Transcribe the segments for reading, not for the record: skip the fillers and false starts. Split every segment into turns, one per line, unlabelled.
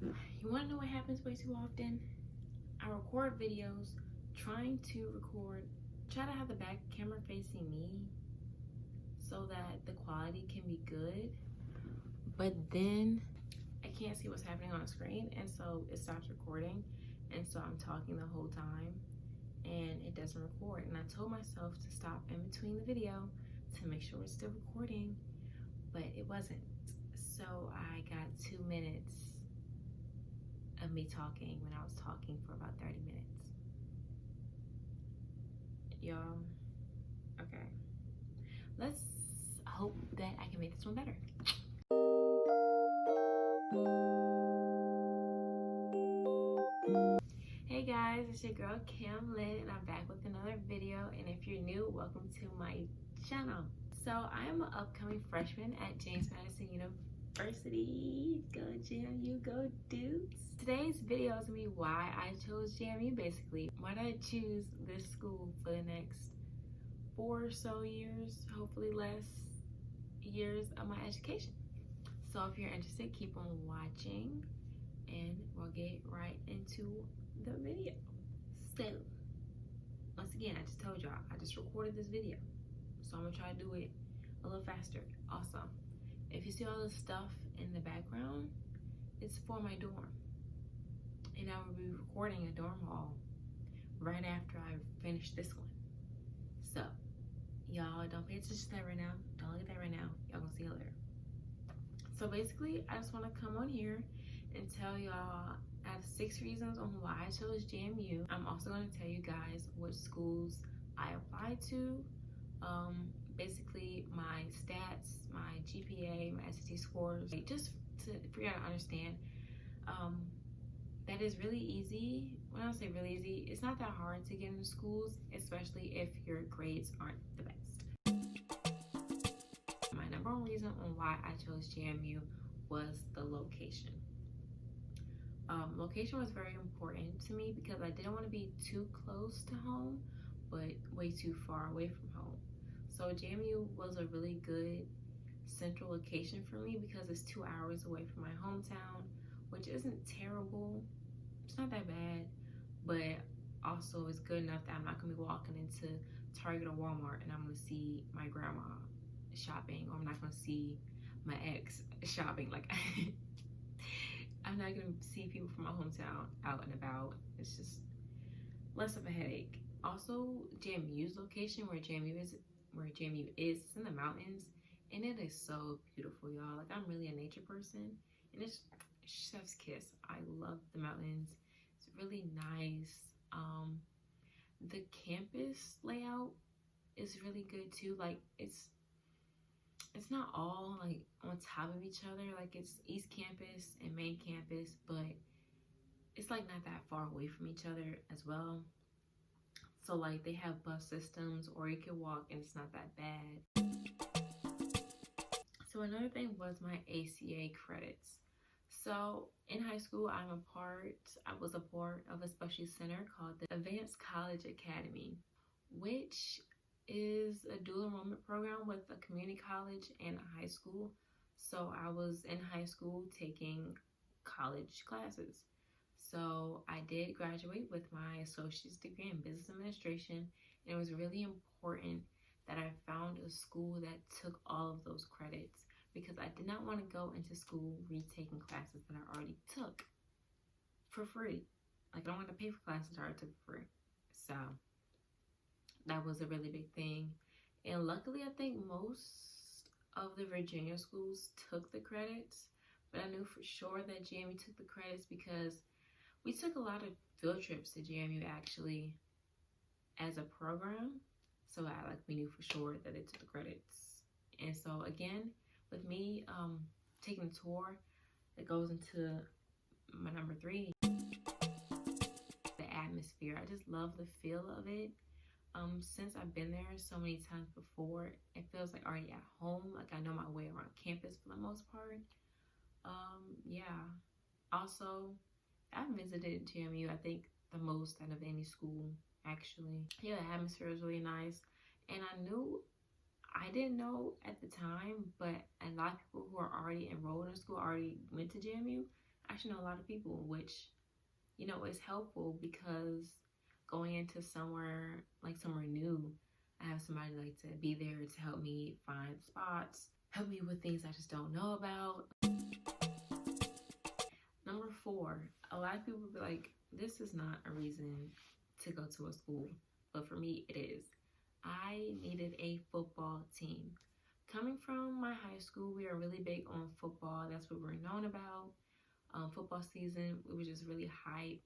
You want to know what happens way too often? I record videos trying to try to have the back camera facing me so that the quality can be good, but then I can't see what's happening on the screen, and so it stops recording, and so I'm talking the whole time and it doesn't record. And I told myself to stop in between the video to make sure it's still recording, but it wasn't. So I got 2 minutes of me talking when I was talking for about 30 minutes. Y'all, okay. Let's hope that I can make this one better. Hey guys, it's your girl Kim Lynn, and I'm back with another video. And if you're new, welcome to my channel. So I am an upcoming freshman at James Madison University. Go JMU, go dudes. Today's video is gonna be why I chose JMU, basically. Why did I choose this school for the next 4 or so years, hopefully less years of my education. So if you're interested, keep on watching and we'll get right into the video. So once again, I just told y'all, I just recorded this video, so I'm gonna try to do it a little faster. Also, if you see all this stuff in the background, it's for my dorm, and I will be recording a dorm haul right after I finish this one. So y'all don't pay attention to that right now. Don't look at that right now. Y'all gonna see it later. So basically, I just want to come on here and tell y'all I have 6 reasons on why I chose JMU. I'm also going to tell you guys what schools I applied to, basically my stats, my GPA, my SAT scores, just for y'all to understand that is really easy. When I say really easy, it's not that hard to get into schools, especially if your grades aren't the best. My number one reason on why I chose JMU was the location. Location was very important to me because I didn't want to be too close to home, but way too far away from home. So JMU was a really good central location for me because it's 2 hours away from my hometown, which isn't terrible. It's not that bad, but also it's good enough that I'm not going to be walking into Target or Walmart and I'm going to see my grandma shopping, or I'm not going to see my ex shopping. Like I'm not gonna see people from my hometown out and about. It's just less of a headache. Also, JMU's location, where JMU is, it's in the mountains, and it is so beautiful, y'all. Like, I'm really a nature person, and it's chef's kiss. I love the mountains. It's really nice. The campus layout is really good too. Like, it's not all like on top of each other. Like, it's East Campus and Main Campus, but it's like not that far away from each other as well. So like they have bus systems, or you can walk, and it's not that bad. So another thing was my ACA credits. So in high school, I was a part of a special center called the Advanced College Academy, which is a dual enrollment program with a community college and a high school. So I was in high school taking college classes. So I did graduate with my associate's degree in business administration, and it was really important that I found a school that took all of those credits, because I did not want to go into school retaking classes that I already took for free. Like, I don't want to pay for classes I already took for free. So that was a really big thing. And luckily, I think most of the Virginia schools took the credits, but I knew for sure that JMU took the credits because we took a lot of field trips to JMU actually as a program. So we knew for sure that it took the credits. And so again, with me taking a tour, that goes into my number 3, the atmosphere. I just love the feel of it. Since I've been there so many times before, it feels like already at home. Like, I know my way around campus for the most part. Yeah. Also, I've visited JMU, I think, the most out of any school, actually. Yeah, the atmosphere was really nice. And I didn't know at the time, but a lot of people who are already enrolled in school already went to JMU. actually know a lot of people, which, you know, is helpful because going into somewhere new, I have somebody like to be there to help me find spots, help me with things I just don't know about. Number 4, a lot of people be like, this is not a reason to go to a school, but for me it is. I needed a football team. Coming from my high school, we are really big on football. That's what we're known about. Football season, we were just really hype.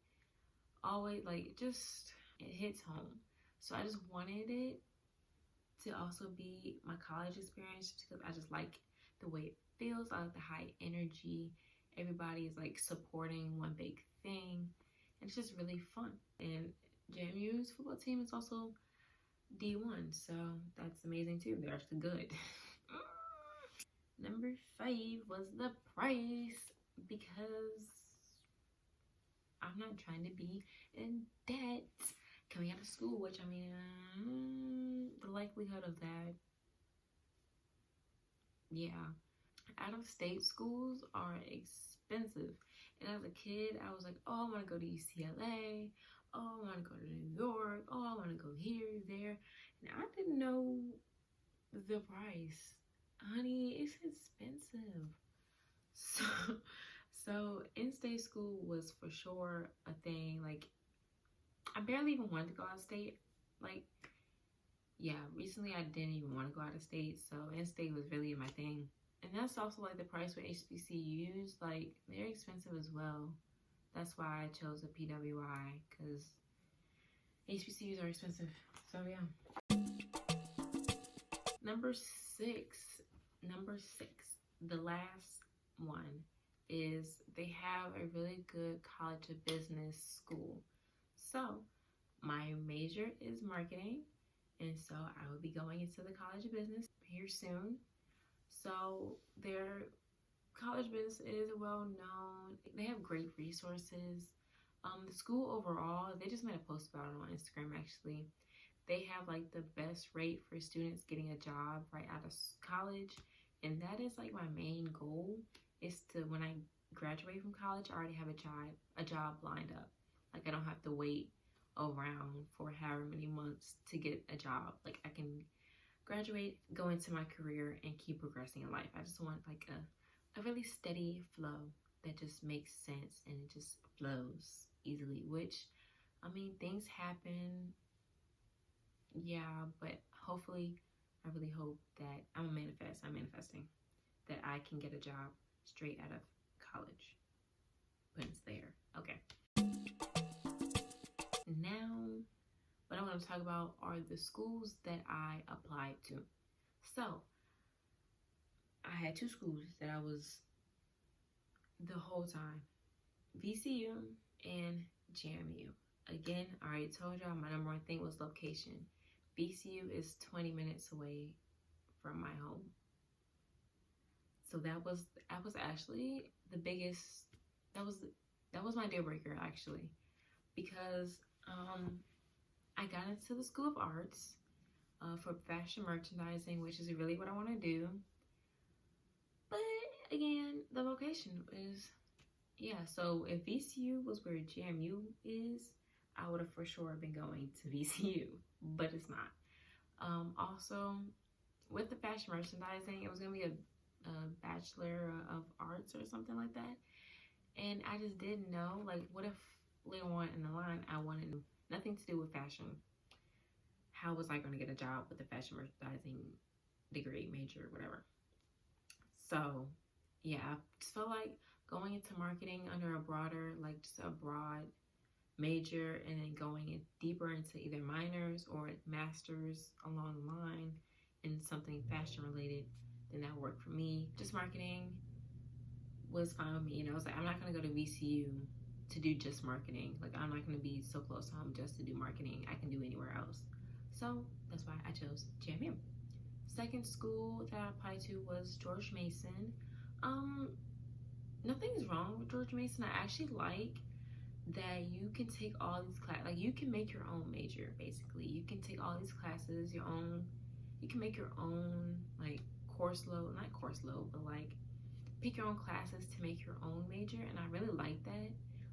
Always like, just, it hits home. So I just wanted it to also be my college experience because I just like the way it feels. I like the high energy. Everybody is like supporting one big thing. And it's just really fun. And JMU's football team is also D1, so that's amazing too. They're actually good. Number 5 was the price, because I'm not trying to be in debt coming out of school, which, I mean, the likelihood of that, yeah. Out of state schools are expensive. And as a kid, I was like, oh, I want to go to UCLA. Oh, I want to go to New York. Oh, I want to go here, there. And I didn't know the price. Honey, it's expensive. So in-state school was for sure a thing. Like, I barely even wanted to go out of state. Like, yeah, recently I didn't even want to go out of state. So in-state was really my thing. And that's also like the price with HBCUs. Like, they're expensive as well. That's why I chose a PWI, because HBCUs are expensive. So yeah. Number six, the last one, is they have a really good college of business school. So my major is marketing, and so I will be going into the college of business here soon. So their college business is well known. They have great resources. The school overall, they just made a post about it on Instagram actually. They have like the best rate for students getting a job right out of college. And that is like my main goal, is to, when I graduate from college, I already have a job lined up. Like, I don't have to wait around for however many months to get a job. Like, I can graduate, go into my career, and keep progressing in life. I just want like a really steady flow that just makes sense and it just flows easily, which, I mean, things happen, yeah, but hopefully, I really hope that I'm manifesting that I can get a job straight out of college when it's there. Okay. Now, what I want to talk about are the schools that I applied to. So, I had 2 schools that I was the whole time: VCU and JMU. Again, I already told y'all my number 1 thing was location. VCU is 20 minutes away from my home. So that was actually the biggest, that was my deal breaker actually, because I got into the School of Arts for fashion merchandising, which is really what I want to do. But again, the location is, yeah, so if VCU was where JMU is, I would have for sure been going to VCU, but it's not. Also, with the fashion merchandising, it was going to be a Bachelor of Arts or something like that. And I just didn't know, like, what if later on in the line I wanted nothing to do with fashion? How was I going to get a job with a fashion merchandising degree, major, whatever? So, yeah, I just felt like going into marketing under a broader, like just a broad major, and then going in deeper into either minors or masters along the line in something fashion related, then that worked for me. Just marketing was fine with me. And I was like, I'm not going to go to VCU to do just marketing. Like, I'm not going to be so close to home just to do marketing. I can do anywhere else. So that's why I chose JMU. Second school that I applied to was George Mason. Nothing's wrong with George Mason. I actually like that you can take all these classes, like you can make your own major basically. You can take all these classes, you can make your own like course load, not course load, but like pick your own classes to make your own major, and I really like that.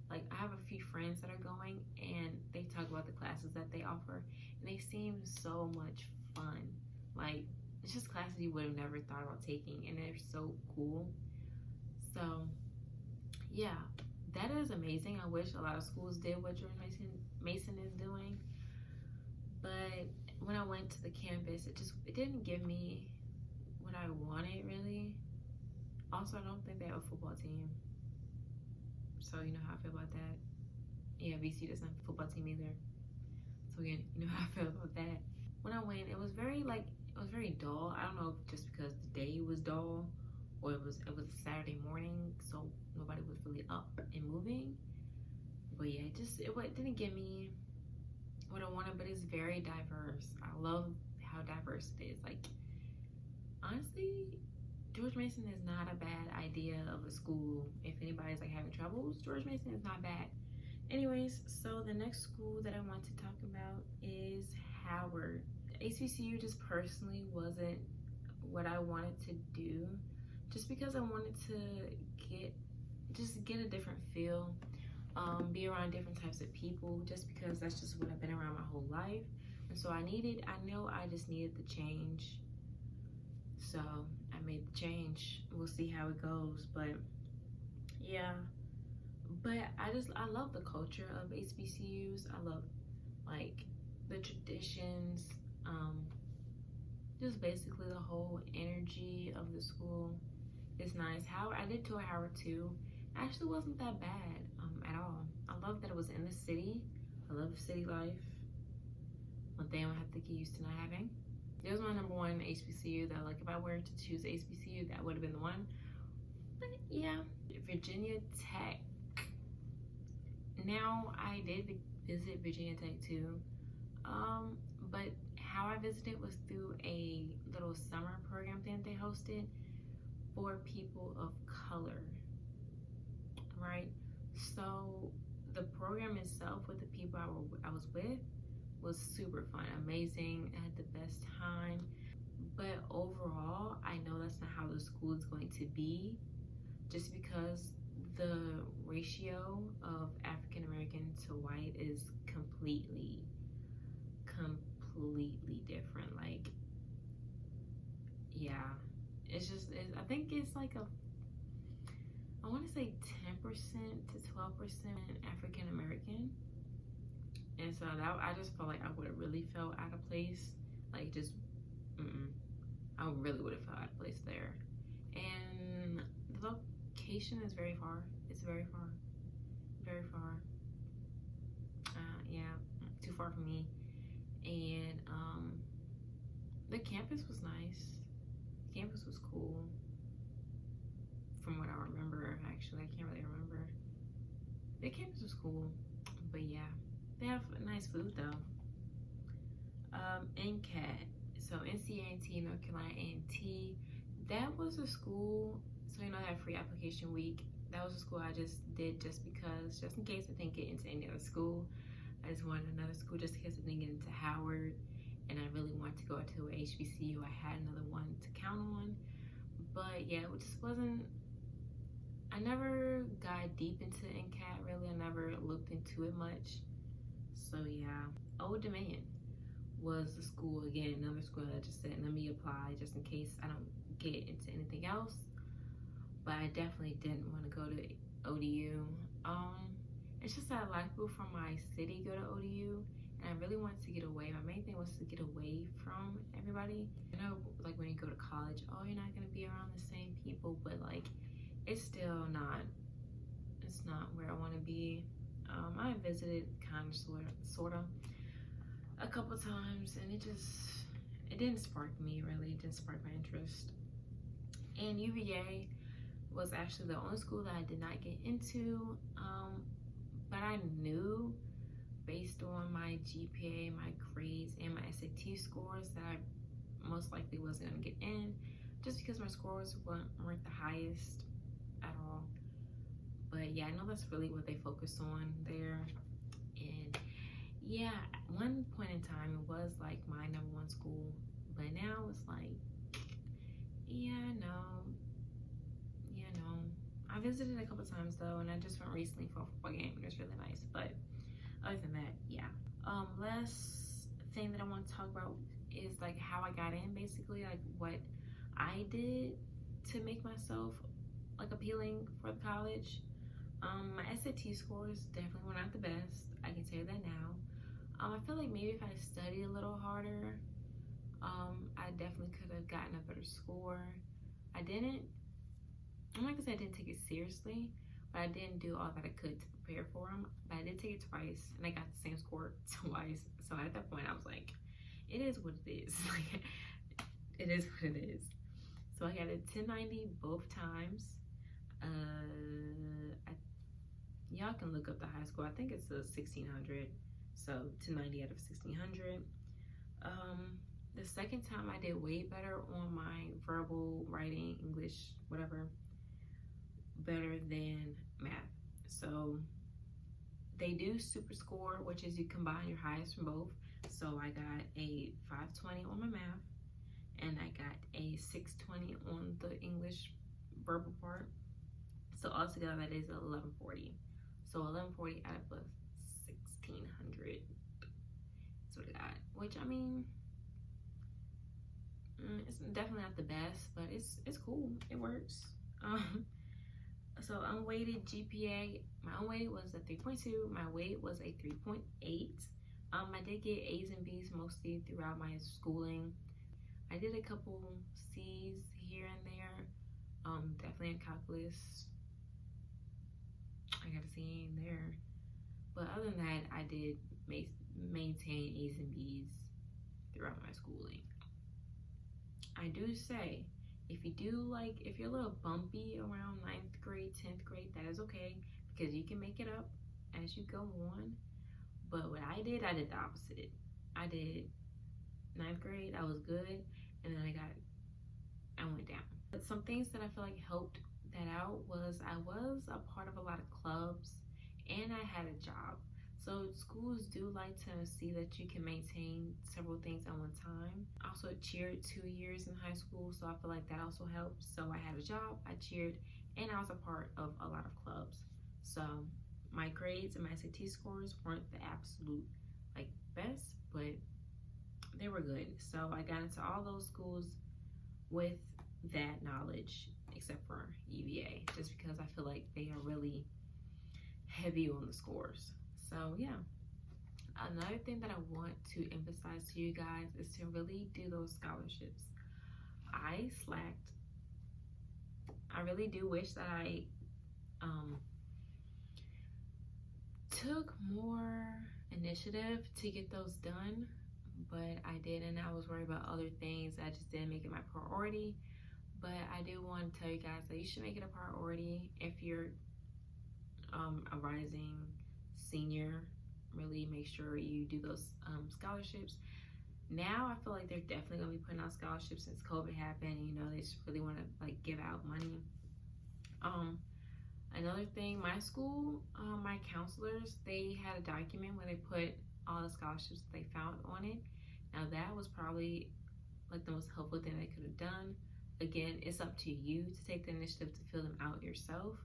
Like, I have a few friends that are going, and they talk about the classes that they offer, and they seem so much fun. Like, it's just classes you would have never thought about taking, and they're so cool. So, yeah, that is amazing. I wish a lot of schools did what George Mason is doing. But when I went to the campus, it didn't give me what I wanted, really. Also, I don't think they have a football team. So you know how I feel about that. Yeah, VC doesn't have a football team either. So again, you know how I feel about that. When I went, it was very dull. I don't know if just because the day was dull, or it was a Saturday morning, so nobody was really up and moving. But yeah, it didn't give me what I wanted, but it's very diverse. I love how diverse it is. Like, honestly, George Mason is not a bad idea of a school. If anybody's like having troubles, George Mason is not bad. Anyways, so the next school that I want to talk about is Howard. HBCU just personally wasn't what I wanted to do, just because I wanted to get a different feel, be around different types of people, just because that's just what I've been around my whole life. And so I know I just needed the change. So I made the change. We'll see how it goes, but yeah. But I love the culture of HBCUs. I love like the traditions, just basically the whole energy of the school is nice. I did tour Howard too. Actually wasn't that bad at all. I love that it was in the city. I love city life. One thing I would have to get used to not having. It was my number one HBCU that, like, if I were to choose HBCU, that would have been the one. But yeah, Virginia Tech. Now, I did visit Virginia Tech too, but how I visited was through a little summer program that they hosted for people of color, right? So the program itself with the people I was with was super fun, amazing. I had the best time. But overall, I know that's not how the school is going to be, just because the ratio of African American to white is completely different. Like, yeah, I think it's like I want to say 10% to 12% African American. And so I just felt like I would have really felt out of place. Like, just, I really would have felt out of place there. And the location is very far. It's very far. Very far. Yeah, too far for me. And the campus was nice. The campus was cool. From what I remember, actually, I can't really remember. The campus was cool. But yeah. They have nice food though. NCAT, so NCAT, North Carolina A&T, that was a school, so you know, that free application week. That was a school I just did just because, just in case I didn't get into any other school. I just wanted another school just in case I didn't get into Howard, and I really wanted to go to a HBCU. I had another one to count on, but yeah, it just wasn't. I never got deep into NCAT really. I never looked into it much. So yeah, Old Dominion was the school, again, another school that I just said, let me apply just in case I don't get into anything else. But I definitely didn't want to go to ODU. It's just that a lot of people from my city go to ODU, and I really wanted to get away. My main thing was to get away from everybody. You know, like when you go to college, oh, you're not gonna be around the same people, but like, it's still not, it's not where I want to be. I visited kind of sort of a couple times, and it didn't spark me really. It didn't spark my interest. And UVA was actually the only school that I did not get into, but I knew based on my GPA, my grades, and my SAT scores that I most likely wasn't gonna get in, just because my scores weren't the highest at all. But yeah, I know that's really what they focus on there. And yeah, at one point in time, it was like my number one school, but now it's like, yeah, no, I visited a couple times though, and I just went recently for a football game. It was really nice. But other than that, yeah. Last thing that I want to talk about is like how I got in, basically, like what I did to make myself like appealing for the college. My SAT scores definitely were not the best. I can tell you that now. I feel like maybe if I studied a little harder, I definitely could have gotten a better score. I didn't. I'm not gonna say I didn't take it seriously, but I didn't do all that I could to prepare for them. But I did take it twice, and I got the same score twice. So at that point, I was like, it is what it is. Like, it is what it is. So I got a 1090 both times. Y'all can look up the high school. I think it's a 1600. So 1090 out of 1600. The second time I did way better on my verbal, writing, English, whatever, better than math. So they do super score, which is you combine your highest from both. So I got a 520 on my math, and I got a 620 on the English verbal part. So altogether that is 1140. So 1140 out of a 1600. That's what I got. Which, I mean, it's definitely not the best, but it's cool. It works. So unweighted GPA, my unweighted was a 3.2. My weight was a 3.8. I did get A's and B's mostly throughout my schooling. I did a couple C's here and there. Definitely in calculus. I got a C in there. But other than that, I did maintain A's and B's throughout my schooling. I do say, if you're a little bumpy around 9th grade, 10th grade, that is okay, because you can make it up as you go on. But what I did the opposite. I did 9th grade, I was good, and then I went down. But some things that I feel like helped that out was I was a part of a lot of clubs, and I had a job. So schools do like to see that you can maintain several things at one time. I also cheered 2 years in high school, so I feel like that also helped. So I had a job, I cheered, and I was a part of a lot of clubs. So my grades and my SAT scores weren't the absolute best, but they were good. So I got into all those schools with that knowledge, except for UVA, just because I feel like they are really heavy on the scores. So yeah, another thing that I want to emphasize to you guys is to really do those scholarships. I slacked. I really do wish that I took more initiative to get those done, but I didn't. I was worried about other things. I just didn't make it my priority. But I do want to tell you guys that you should make it a priority if you're a rising senior. Really make sure you do those scholarships. Now I feel like they're definitely gonna be putting out scholarships since COVID happened. You know, they just really want to give out money. Another thing, my school, my counselors, they had a document where they put all the scholarships they found on it. Now that was probably the most helpful thing they could have done. Again, it's up to you to take the initiative to fill them out yourself.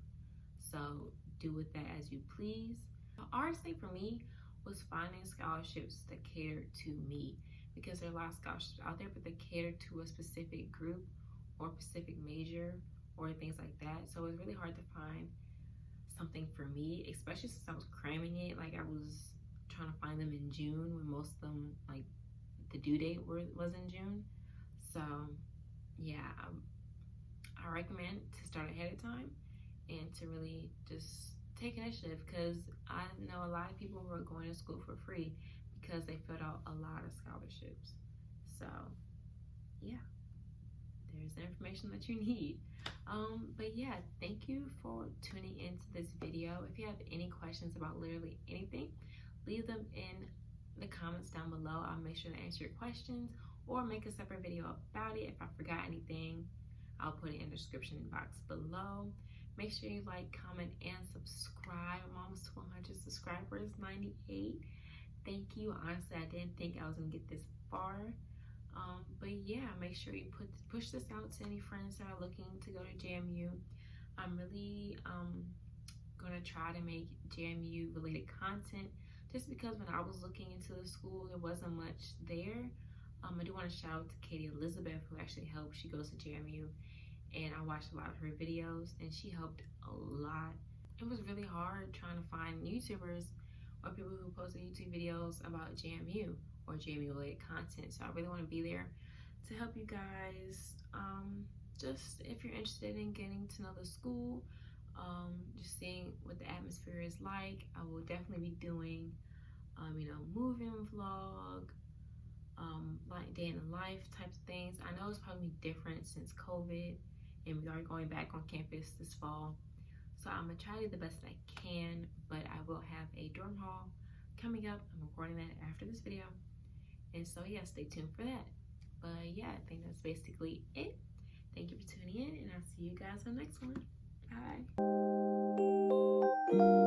So do with that as you please. The hardest thing for me was finding scholarships that catered to me, because there are a lot of scholarships out there, but they cater to a specific group or a specific major or things like that. So it was really hard to find something for me, especially since I was cramming it. I was trying to find them in June when most of them, the due date was in June. So yeah, I recommend to start ahead of time and to really just take initiative, because I know a lot of people who are going to school for free because they filled out a lot of scholarships. So yeah, there's the information that you need. But yeah, thank you for tuning into this video. If you have any questions about literally anything, leave them in the comments down below. I'll make sure to answer your questions or make a separate video about it. If I forgot anything, I'll put it in the description box below. Make sure you like, comment, and subscribe. I'm almost 100 subscribers, 98. Thank you. Honestly, I didn't think I was gonna get this far. But yeah, make sure you push this out to any friends that are looking to go to JMU. I'm really gonna try to make JMU related content, just because when I was looking into the school, there wasn't much there. I do want to shout out to Katie Elizabeth, who actually helped. She goes to JMU, and I watched a lot of her videos, and she helped a lot. It was really hard trying to find YouTubers or people who posted YouTube videos about JMU or JMU related content. So I really want to be there to help you guys. Just if you're interested in getting to know the school, just seeing what the atmosphere is like. I will definitely be doing, moving vlog, like day in the life types of things. I know it's probably different since COVID, and we are going back on campus this fall. So I'm gonna try to do the best that I can, but I will have a dorm haul coming up. I'm recording that after this video. And so yeah, stay tuned for that. But yeah, I think that's basically it. Thank you for tuning in, and I'll see you guys on the next one. Bye.